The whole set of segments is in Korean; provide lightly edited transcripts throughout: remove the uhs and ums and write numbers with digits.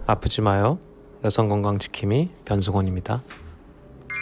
아프지 마요. 여성건강지킴이 변승원입니다.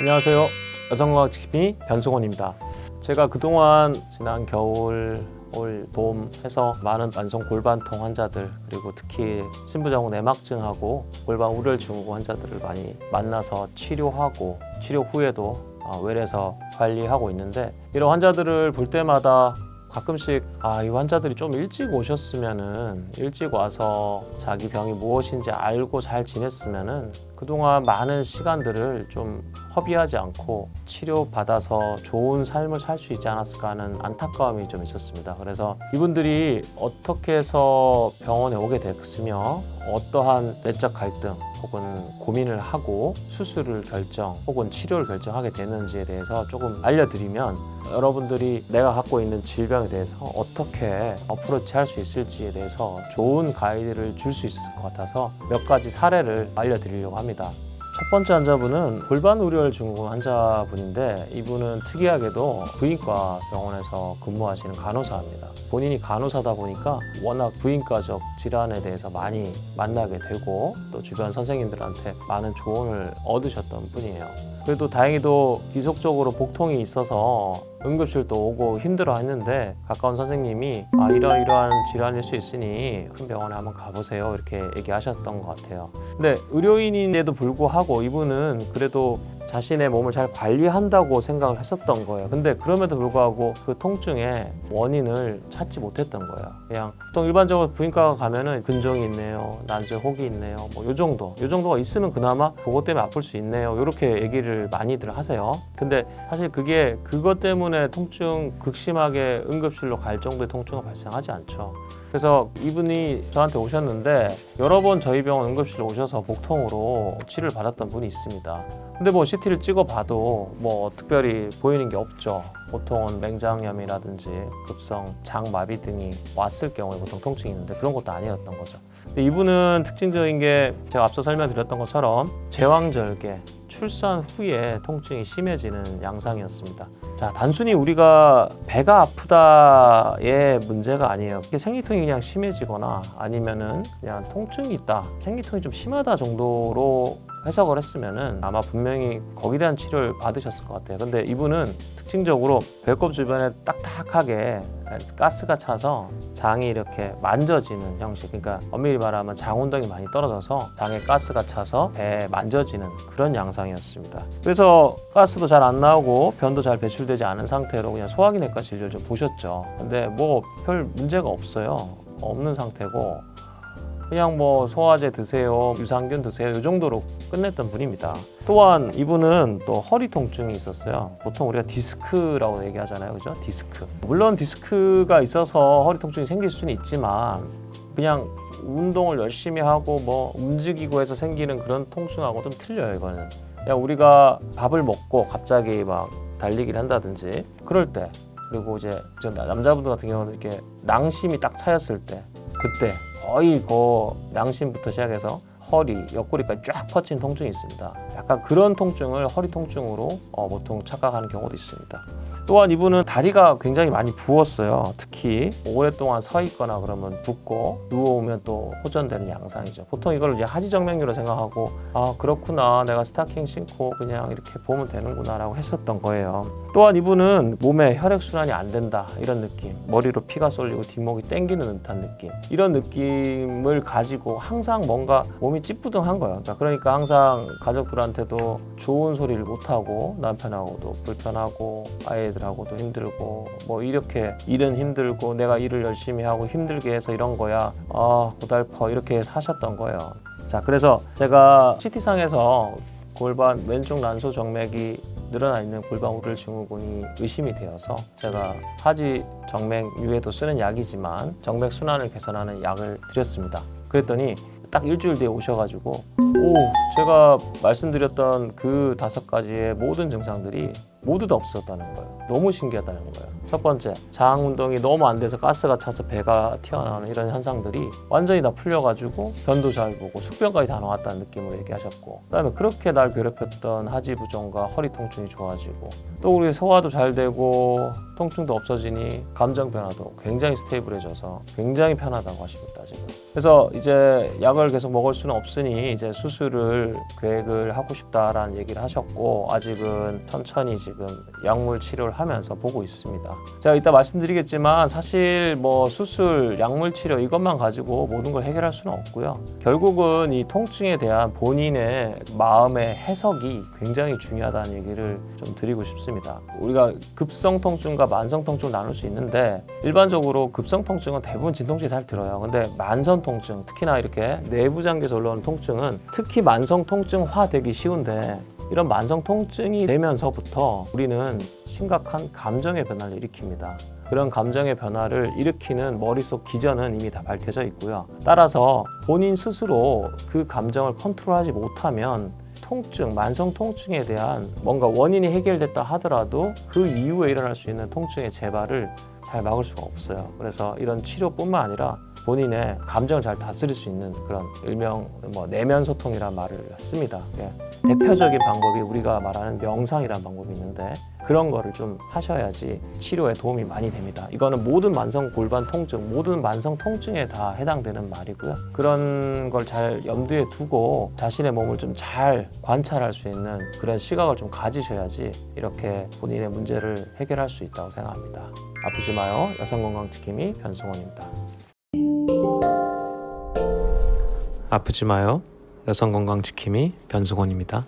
안녕하세요. 여성건강지킴이 변승원입니다. 제가 그동안 지난 겨울, 올 봄 해서 많은 만성 골반통 환자들, 그리고 특히 신부정후 내막증하고 골반 우려를 증후군 환자들을 많이 만나서 치료하고 치료 후에도 외래에서 관리하고 있는데, 이런 환자들을 볼 때마다 가끔씩 이 환자들이 좀 일찍 오셨으면은, 일찍 와서 자기 병이 무엇인지 알고 잘 지냈으면은 그동안 많은 시간들을 좀 허비하지 않고 치료받아서 좋은 삶을 살 수 있지 않았을까 하는 안타까움이 좀 있었습니다. 그래서 이분들이 어떻게 해서 병원에 오게 됐으며 어떠한 내적 갈등 혹은 고민을 하고 수술을 결정 혹은 치료를 결정하게 되는지에 대해서 조금 알려드리면, 여러분들이 내가 갖고 있는 질병에 대해서 어떻게 어프로치할 수 있을지에 대해서 좋은 가이드를 줄 수 있을 것 같아서 몇 가지 사례를 알려드리려고 합니다. 첫 번째 환자분은 골반 우려열 증후군 환자분인데, 이분은 특이하게도 부인과 병원에서 근무하시는 간호사입니다. 본인이 간호사다 보니까 워낙 부인과적 질환에 대해서 많이 만나게 되고 또 주변 선생님들한테 많은 조언을 얻으셨던 분이에요. 그래도 다행히도 지속적으로 복통이 있어서 응급실도 오고 힘들어 했는데, 가까운 선생님이 이러이러한 질환일 수 있으니 큰 병원에 한번 가보세요, 이렇게 얘기하셨던 것 같아요. 근데 의료인인데도 불구하고 이분은 그래도 자신의 몸을 잘 관리한다고 생각을 했었던 거예요. 근데 그럼에도 불구하고 그 통증의 원인을 찾지 못했던 거예요. 그냥 보통 일반적으로 부인과 가면은 근종이 있네요, 난저 혹이 있네요, 뭐 요 정도가 있으면 그나마 그것 때문에 아플 수 있네요, 이렇게 얘기를 많이들 하세요. 근데 사실 그게 그것 때문에 통증 극심하게 응급실로 갈 정도의 통증은 발생하지 않죠. 그래서 이분이 저한테 오셨는데, 여러 번 저희 병원 응급실로 오셔서 복통으로 치료를 받았던 분이 있습니다. 근데 뭐 CT를 찍어봐도 뭐 특별히 보이는 게 없죠. 보통은 맹장염이라든지 급성 장마비 등이 왔을 경우에 보통 통증이 있는데, 그런 것도 아니었던 거죠. 근데 이분은 특징적인 게, 제가 앞서 설명드렸던 것처럼 제왕절개, 출산 후에 통증이 심해지는 양상이었습니다. 자, 단순히 우리가 배가 아프다의 문제가 아니에요. 이게 생리통이 그냥 심해지거나 아니면은 그냥 통증이 있다, 생리통이 좀 심하다 정도로 해석을 했으면은 아마 분명히 거기에 대한 치료를 받으셨을 것 같아요. 근데 이분은 특징적으로 배꼽 주변에 딱딱하게 가스가 차서 장이 이렇게 만져지는 형식, 그러니까 엄밀히 말하면 장운동이 많이 떨어져서 장에 가스가 차서 배에 만져지는 그런 양상이었습니다. 그래서 가스도 잘 안 나오고 변도 잘 배출되지 않은 상태로 그냥 소화기내과 진료를 좀 보셨죠. 근데 뭐 별 문제가 없는 상태고, 그냥 뭐 소화제 드세요, 유산균 드세요, 이 정도로 끝냈던 분입니다. 또한 이분은 또 허리 통증이 있었어요. 보통 우리가 디스크라고 얘기하잖아요, 그죠? 디스크. 물론 디스크가 있어서 허리 통증이 생길 수는 있지만, 그냥 운동을 열심히 하고 뭐 움직이고 해서 생기는 그런 통증하고 좀 틀려요. 이거는 그냥 우리가 밥을 먹고 갑자기 막 달리기를 한다든지 그럴 때, 그리고 이제 남자분들 같은 경우는 이렇게 낭심이 딱 차였을 때, 그때 거의 그 낭심부터 시작해서 허리, 옆구리까지 쫙 뻗친 통증이 있습니다. 약간 그런 통증을 허리 통증으로 보통 착각하는 경우도 있습니다. 또한 이분은 다리가 굉장히 많이 부었어요. 특히 오랫동안 서 있거나 그러면 붓고 누워오면 또 호전되는 양상이죠. 보통 이걸 이제 하지정맥류로 생각하고, 그렇구나, 내가 스타킹 신고 그냥 이렇게 보면 되는구나 라고 했었던 거예요. 또한 이분은 몸에 혈액순환이 안 된다, 이런 느낌, 머리로 피가 쏠리고 뒷목이 땡기는 듯한 느낌, 이런 느낌을 가지고 항상 뭔가 몸이 찌뿌둥한 거예요. 그러니까 항상 가족들한테도 좋은 소리를 못하고, 남편하고도 불편하고, 아이들하고도 힘들고, 뭐 이렇게 일은 힘들고 내가 일을 열심히 하고 힘들게 해서 이런 거야, 고달퍼, 이렇게 사셨던 거예요. 자, 그래서 제가 CT상에서 골반 왼쪽 난소 정맥이 늘어나 있는 골반 우려열 증후군이 의심이 되어서 제가 하지 정맥류에도 쓰는 약이지만 정맥 순환을 개선하는 약을 드렸습니다. 그랬더니 딱 일주일 뒤에 오셔가지고 제가 말씀드렸던 그 5가지의 모든 증상들이 모두 다 없었다는 거예요. 너무 신기하다는 거예요. 첫 번째, 장 운동이 너무 안 돼서 가스가 차서 배가 튀어나오는 이런 현상들이 완전히 다 풀려가지고 변도 잘 보고 숙변까지 다 나왔다는 느낌으로 얘기하셨고, 그다음에 그렇게 날 괴롭혔던 하지부종과 허리 통증이 좋아지고, 또 우리 소화도 잘 되고 통증도 없어지니 감정 변화도 굉장히 스테이블해져서 굉장히 편하다고 하십니다 지금. 그래서 이제 약을 계속 먹을 수는 없으니 이제 수술을 계획을 하고 싶다라는 얘기를 하셨고, 아직은 천천히 지금 약물 치료를 하면서 보고 있습니다. 제가 이따 말씀드리겠지만 사실 뭐 수술, 약물 치료 이것만 가지고 모든 걸 해결할 수는 없고요. 결국은 이 통증에 대한 본인의 마음의 해석이 굉장히 중요하다는 얘기를 좀 드리고 싶습니다. 우리가 급성 통증과 만성 통증을 나눌 수 있는데, 일반적으로 급성 통증은 대부분 진통제를 잘 들어요. 근데 만성 통증, 특히나 이렇게 내부 장기에서 올라오는 통증은 특히 만성 통증화 되기 쉬운데, 이런 만성 통증이 되면서부터 우리는 심각한 감정의 변화를 일으킵니다. 그런 감정의 변화를 일으키는 머릿속 기전은 이미 다 밝혀져 있고요. 따라서 본인 스스로 그 감정을 컨트롤하지 못하면 통증, 만성 통증에 대한 뭔가 원인이 해결됐다 하더라도 그 이후에 일어날 수 있는 통증의 재발을 잘 막을 수가 없어요. 그래서 이런 치료뿐만 아니라 본인의 감정을 잘 다스릴 수 있는 그런 일명 내면 소통이라는 말을 씁니다. 대표적인 방법이 우리가 말하는 명상이라는 방법이 있는데, 그런 거를 좀 하셔야지 치료에 도움이 많이 됩니다. 이거는 모든 만성 골반 통증, 모든 만성 통증에 다 해당되는 말이고요. 그런 걸 잘 염두에 두고 자신의 몸을 좀 잘 관찰할 수 있는 그런 시각을 좀 가지셔야지 이렇게 본인의 문제를 해결할 수 있다고 생각합니다. 아프지 마요. 여성건강지킴이 변승원입니다. 아프지 마요. 여성건강지킴이 변승원입니다.